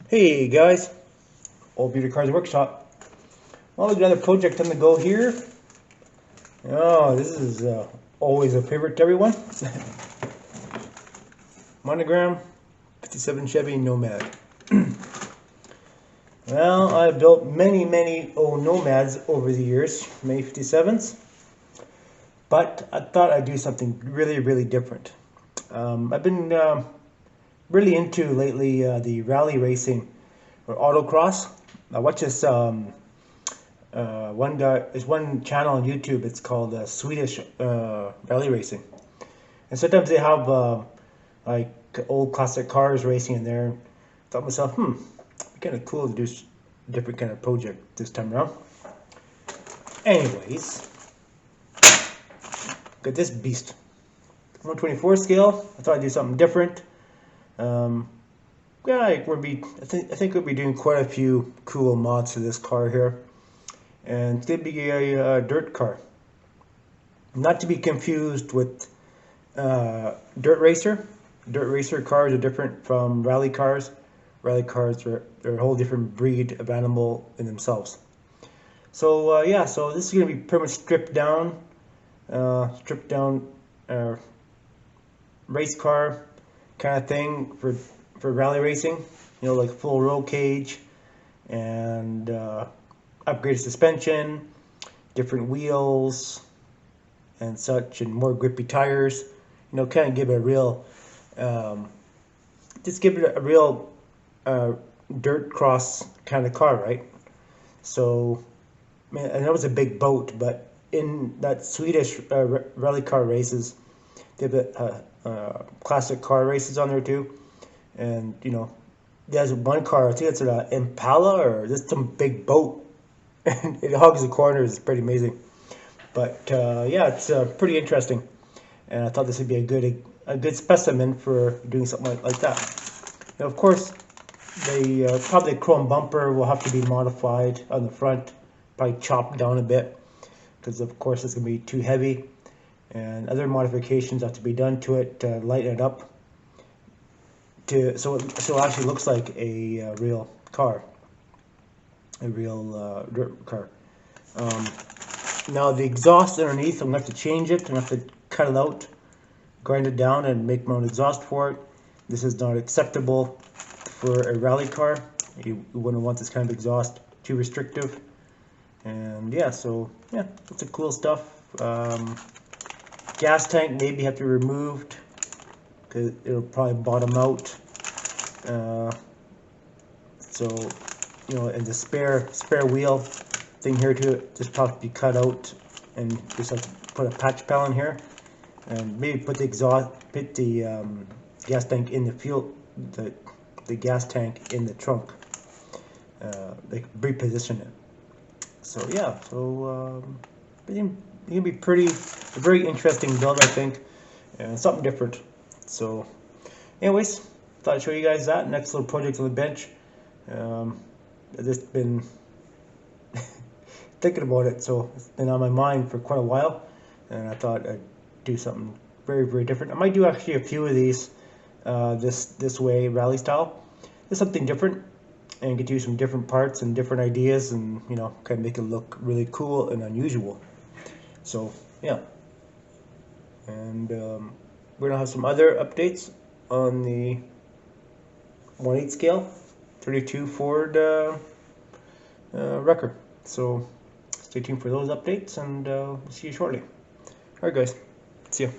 Hey guys, Oldbeatercars Workshop. Well, we got another project on the go here. Oh, this is always a favorite to everyone. Monogram 57 Chevy Nomad. Well, I've built many old Nomads over the years, many 57s, but I thought I'd do something really different. I've been really into lately the rally racing or autocross. I watch this one guy. There's one channel on YouTube. It's called Swedish Rally Racing, and sometimes they have like old classic cars racing in there. I thought to myself, it'd be kind of cool to do a different kind of project this time around. Anyways, got this beast, 124 scale. I thought I'd do something different. Yeah, I think we'll be doing quite a few cool mods to this car here, and it's gonna be a dirt car, not to be confused with dirt racer. Dirt racer cars are different from rally cars. Rally cars they're a whole different breed of animal in themselves. So yeah, so this is gonna be pretty much stripped down race car kind of thing for rally racing. You know, like full roll cage and upgraded suspension, different wheels and such, and more grippy tires. You know, kind of give it a real, just give it a real dirt cross kind of car, right? So, man, and that was a big boat, but in that Swedish rally car races, they have classic car races on there too. And you know, there's one car, I think it's an Impala or just some big boat, and it hogs the corners. It's pretty amazing. But yeah, it's pretty interesting, and I thought this would be a good specimen for doing something like that. Now, of course, the probably chrome bumper will have to be modified on the front, probably chopped down a bit, because of course it's going to be too heavy, and other modifications have to be done to it to lighten it up, so it actually looks like a real car, a real dirt car. Now the exhaust underneath, I'm going to have to change it. I'm going to have to cut it out, grind it down, and make my own exhaust for it. This is not acceptable for a rally car. You wouldn't want this kind of exhaust, too restrictive. And yeah, so yeah, it's a cool stuff. Gas tank maybe have to be removed because it'll probably bottom out. So you know, and the spare wheel thing here too, just probably be cut out, and just have to put a patch panel in here, and maybe put the gas tank in the fuel, the gas tank in the trunk. Like reposition it. So yeah, so it's gonna be a very interesting build, I think, and something different. So, anyways, thought I'd show you guys that next little project on the bench. I've just been thinking about it, so it's been on my mind for quite a while, and I thought I'd do something very different. I might do actually a few of these this way, rally style. Just something different, and get to use some different parts and different ideas, and you know, kind of make it look really cool and unusual. So yeah, and we're gonna have some other updates on the 1/8 scale 32 Ford Wrecker. So stay tuned for those updates, and we'll see you shortly. Alright guys, see ya.